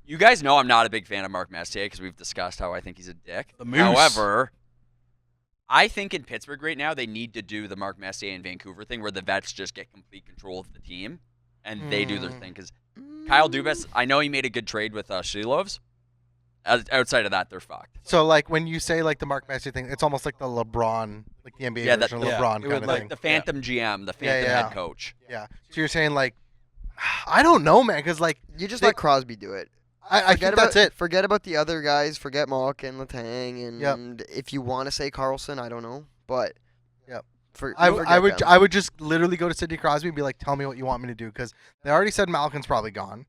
You guys know I'm not a big fan of Mark Messier because we've discussed how I think he's a dick. The Moose. However, I think in Pittsburgh right now they need to do the Mark Messier and Vancouver thing where the vets just get complete control of the team and they do their thing. Because Kyle Dubas, I know he made a good trade with Shilovs. Outside of that, they're fucked. So, like, when you say, like, the Mark Messier thing, it's almost like the LeBron, like the NBA version of LeBron kind of like thing. the Phantom GM, the Phantom head coach. Yeah. So you're saying, like, I don't know, man, because, like... You just let Crosby do it. I think that's it. Forget about the other guys. Forget Malkin, Letang, and if you want to say Carlson, I don't know. But I would just literally go to Sidney Crosby and be like, tell me what you want me to do, because they already said Malkin's probably gone.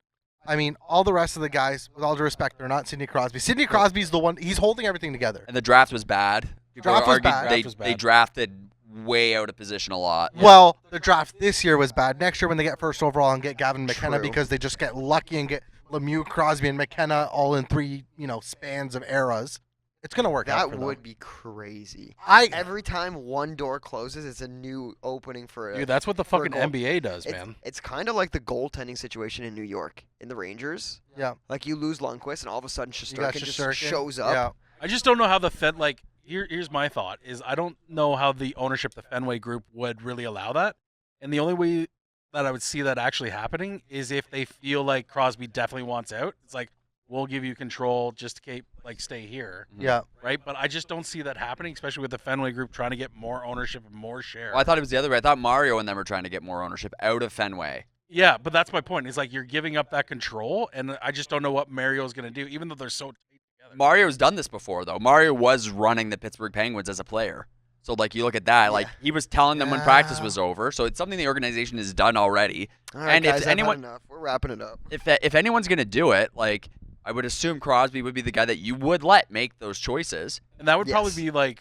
I mean, all the rest of the guys, with all due respect, they're not Sidney Crosby. Sidney Crosby's the one, he's holding everything together. And the draft was bad. They drafted way out of position a lot. Yeah. Well, the draft this year was bad. Next year when they get first overall and get Gavin McKenna because they just get lucky and get Lemieux, Crosby, and McKenna all in 3, spans of eras, it's going to work out for them. That would be crazy. Every time one door closes, it's a new opening for a... Dude, that's what the fucking NBA does, man. It's kind of like the goaltending situation in New York, in the Rangers. Yeah. Like, you lose Lundqvist, and all of a sudden Shesterkin just shows up. Yeah. I just don't know how the Fed, like, here's my thought, is I don't know how the ownership, the Fenway Group, would really allow that. And the only way that I would see that actually happening is if they feel like Crosby definitely wants out. It's like, we'll give you control just to keep, stay here. Yeah. Right? But I just don't see that happening, especially with the Fenway Group trying to get more ownership and more share. Well, I thought it was the other way. I thought Mario and them were trying to get more ownership out of Fenway. Yeah, but that's my point. It's like you're giving up that control, and I just don't know what Mario's going to do, even though they're so tight together. Mario's done this before, though. Mario was running the Pittsburgh Penguins as a player. So, you look at that. Like, he was telling them when practice was over. So, it's something the organization has done already. All right, and guys, if anyone, enough. We're wrapping it up. If anyone's going to do it, I would assume Crosby would be the guy that you would let make those choices. And that would probably be,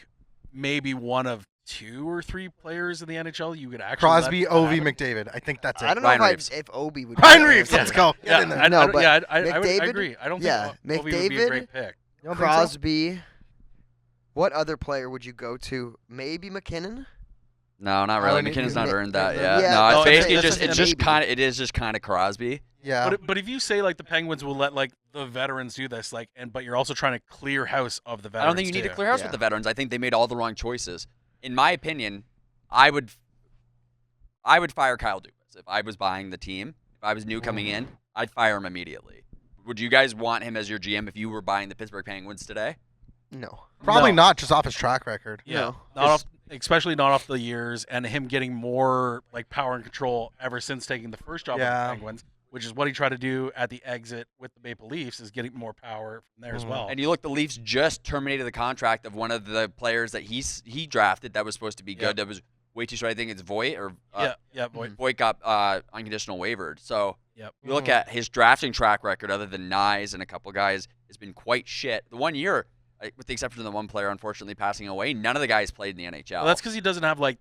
maybe one of 2 or 3 players in the NHL you could actually Crosby, Ovi, McDavid. I think that's it. I don't know if Ovi would. Ryan Reeves, let's go. Yeah, Get in there. I agree. I don't think Ovi would be a great pick. Crosby. What other player would you go to? Maybe McKinnon? No, not really. McKinnon's not earned that yet. Yeah, no, it's just kind of Crosby. Yeah. But if you say the Penguins will let the veterans do this, but you're also trying to clear house of the veterans. I don't think you need to clear house with the veterans. I think they made all the wrong choices. In my opinion, I would fire Kyle Dubas if I was buying the team. If I was new coming in, I'd fire him immediately. Would you guys want him as your GM if you were buying the Pittsburgh Penguins today? No. Probably not, just off his track record. Yeah. No. Especially not off the years and him getting more power and control ever since taking the first job with the Penguins, which is what he tried to do at the exit with the Maple Leafs, is getting more power from there as well. And you look, the Leafs just terminated the contract of one of the players that he drafted that was supposed to be good. That was way too short. I think it's Voigt or Voigt. Voigt got unconditional waivered. So you look at his drafting track record, other than Nyes and a couple guys, has been quite shit. The 1 year, with the exception of the one player unfortunately passing away, none of the guys played in the NHL. Well, that's because he doesn't have like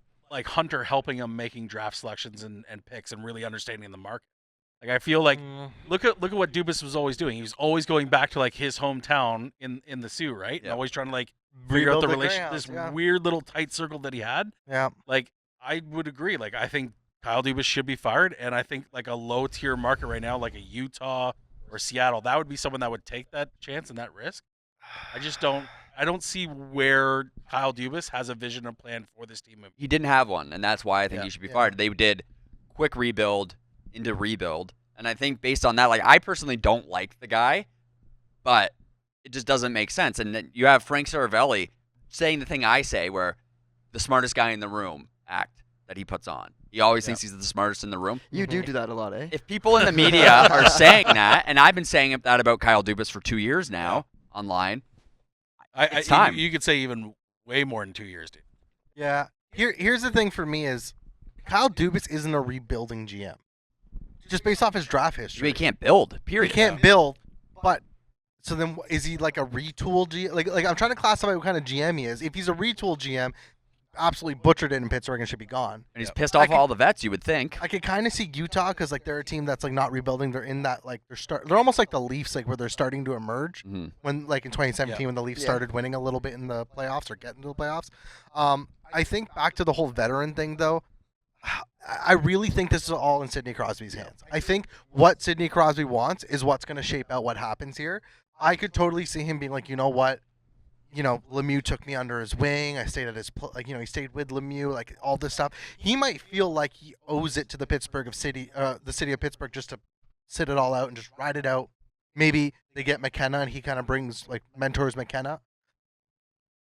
Hunter helping him making draft selections and picks and really understanding the market. I feel like look at what Dubas was always doing. He was always going back to his hometown in the Sioux, right? Yeah. And always trying to figure out the relationship, this weird little tight circle that he had. Yeah. I would agree. I think Kyle Dubas should be fired, and I think a low tier market right now, like a Utah or Seattle, that would be someone that would take that chance and that risk. I don't see where Kyle Dubas has a vision or plan for this team. He didn't have one, and that's why I think he should be fired. They did quick rebuild into rebuild, and I think based on that, I personally don't like the guy, but it just doesn't make sense. And then you have Frank Saravelli saying the thing I say, where the smartest guy in the room act that he puts on. He always thinks he's the smartest in the room. You do that a lot, eh? If people in the media are saying that, and I've been saying that about Kyle Dubas for 2 years now online, it's time. You could say even way more than 2 years, dude. Yeah. Here's the thing for me is Kyle Dubas isn't a rebuilding GM. Just based off his draft history. He can't build, period. He can't build, but so then is he like a retool GM? Like I'm trying to classify what kind of GM he is. If he's a retool GM, absolutely butchered it in Pittsburgh and should be gone. And he's pissed off all the vets, you would think. I could kind of see Utah because they're a team that's not rebuilding. They're in that they're almost like the Leafs, where they're starting to emerge. Mm-hmm. When in 2017 when the Leafs started winning a little bit in the playoffs or getting to the playoffs. I think back to the whole veteran thing though. I really think this is all in Sidney Crosby's hands. I think what Sidney Crosby wants is what's going to shape out what happens here. I could totally see him being like, you know what, Lemieux took me under his wing. I stayed at his, he stayed with Lemieux, like all this stuff. He might feel like he owes it to the city of Pittsburgh, just to sit it all out and just ride it out. Maybe they get McKenna and he kind of brings, mentors McKenna.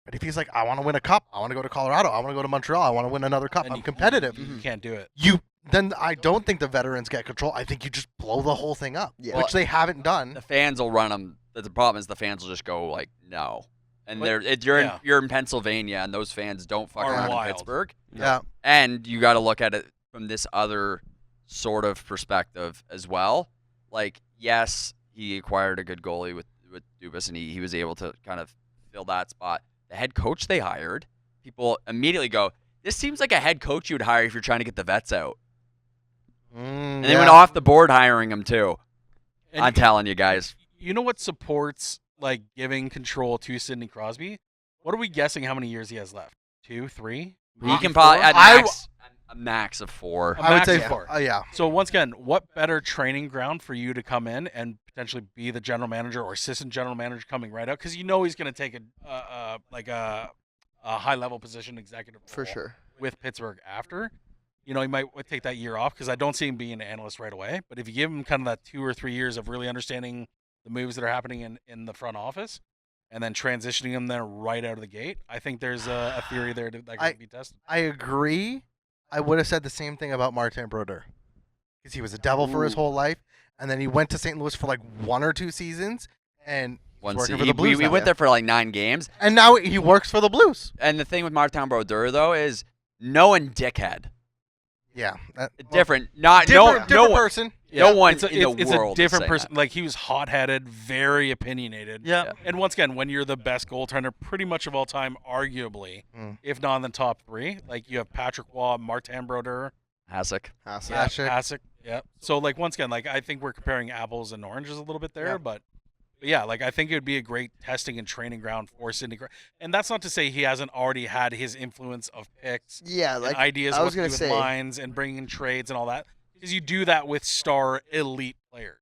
But if he's like, I want to win a cup, I want to go to Colorado, I want to go to Montreal, I want to win another cup, I'm competitive. You can't do it. Then I don't think the veterans get control. I think you just blow the whole thing up, which they haven't done. The fans will run them. The problem is the fans will just go no. And you're in Pennsylvania, and those fans don't fuck around in Pittsburgh. Yeah. And you got to look at it from this other sort of perspective as well. Yes, he acquired a good goalie with Dubas, and he was able to kind of fill that spot. The head coach they hired, people immediately go, this seems like a head coach you would hire if you're trying to get the vets out. And they went off the board hiring him too. And I'm telling you guys. You know what supports giving control to Sidney Crosby? What are we guessing how many years he has left? 2, 3? He can probably a max of 4. I would say 4. Yeah. So once again, what better training ground for you to come in and potentially be the general manager or assistant general manager coming right out? Because he's going to take a high level position executive for sure with Pittsburgh after. He might take that year off because I don't see him being an analyst right away. But if you give him kind of that 2 or 3 years of really understanding the moves that are happening in the front office, and then transitioning them there right out of the gate, I think there's a theory there that can be tested. I agree. I would have said the same thing about Martin Brodeur, because he was a Devil for his whole life, and then he went to St. Louis for 1 or 2 seasons, and he's working for the Blues. We went there for 9 games, and now he works for the Blues. And the thing with Martin Brodeur though is no one dickhead. Yeah, different person. No one in the world. It's a different person. He was hot-headed, very opinionated. Yeah. And once again, when you're the best goaltender pretty much of all time, arguably, if not in the top 3, you have Patrick Waugh, Martin Brodeur, Hasek. Yeah. So once again, I think we're comparing apples and oranges a little bit there, but yeah, I think it would be a great testing and training ground for Sidney. And that's not to say he hasn't already had his influence of picks, and ideas what to do with lines and bringing in trades and all that. Because you do that with star elite players.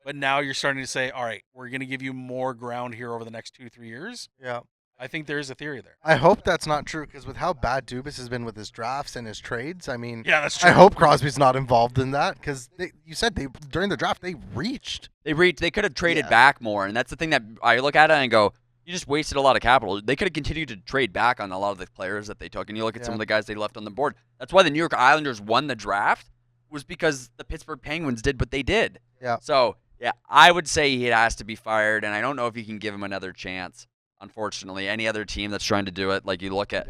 But now you're starting to say, all right, we're going to give you more ground here over the next 2-3 years. Yeah. I think there is a theory there. I hope that's not true, because with how bad Dubas has been with his drafts and his trades, I mean, yeah, that's true. I hope Crosby's not involved in that, because you said during the draft they reached. They could have traded back more, and that's the thing that I look at it and go, you just wasted a lot of capital. They could have continued to trade back on a lot of the players that they took, and you look at some of the guys they left on the board. That's why the New York Islanders won the draft, was because the Pittsburgh Penguins did what they did. Yeah. So, yeah, I would say he has to be fired, and I don't know if you can give him another chance. Unfortunately, any other team that's trying to do it, you look at,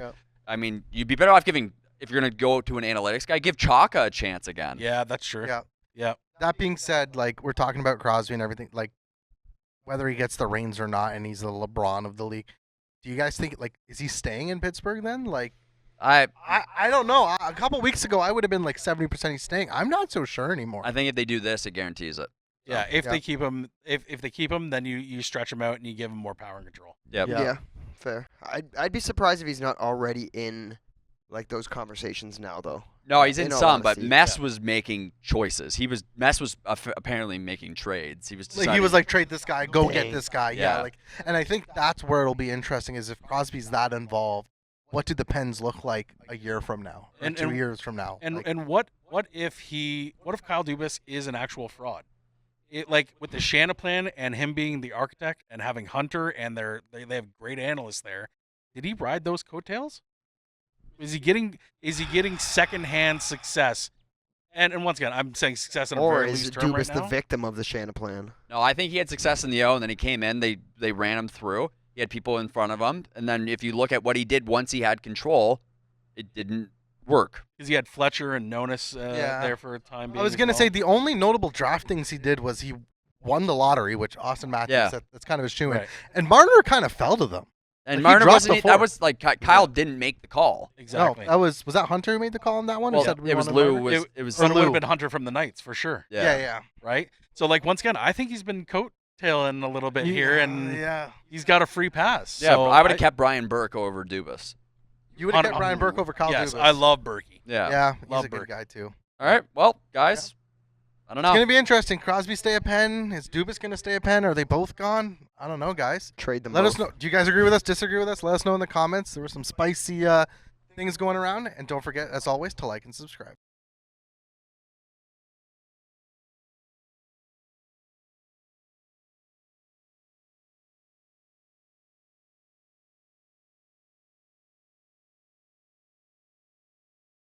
I mean, you'd be better off if you're going to go to an analytics guy, give Chaka a chance again. Yeah, that's true. Yeah. That being said, we're talking about Crosby and everything, whether he gets the reins or not, and he's the LeBron of the league. Do you guys think, is he staying in Pittsburgh then? I don't know. A couple weeks ago, I would have been 70% he's staying. I'm not so sure anymore. I think if they do this, it guarantees it. Yeah, if they keep him, if they keep him, then you stretch him out and you give him more power and control. Yep. Yeah, fair. I'd be surprised if he's not already in those conversations now, though. No, he's in some, but Mess was making choices. Mess was apparently making trades. He was deciding, he was trade this guy, go get this guy. Yeah. And I think that's where it'll be interesting, is if Crosby's that involved, what do the Pens look like a year from now, or 2 years from now? And what if Kyle Dubas is an actual fraud? With the Shanna plan and him being the architect and having Hunter and they have great analysts there. Did he ride those coattails? Is he getting secondhand success? And once again, I'm saying success in a very loose term right now. Or is Dubas the victim of the Shanna plan? No, I think he had success in the O, and then he came in. They ran him through. He had people in front of him, and then if you look at what he did once he had control, it didn't work. Because he had Fletcher and Nonis there for a time being. I was going to say the only notable draft things he did was he won the lottery, which Austin Matthews, that's kind of his shoe in. Right. And Marner kind of fell to them. And Marner wasn't. That was Kyle didn't make the call. Exactly. No, was that Hunter who made the call on that one? Well, it was Lou. It was. It would have been Hunter from the Knights for sure. Yeah. Right. So once again, I think he's been coattailing a little bit here, and he's got a free pass. Yeah, so I would have kept Brian Burke over Dubas. You would have get Brian Burke over Kyle Yes, Dubas. I love Berkey. Yeah, he's Love a good Burke. guy too. All right. Well, guys, I don't know. It's gonna be interesting. Crosby stay a Penn. Is Dubas gonna stay a Penn? Are they both gone? I don't know, guys. Trade them Let both. us know. Do you guys agree with us? Disagree with us? Let us know in the comments. There were some spicy things going around, and don't forget, as always, to like and subscribe.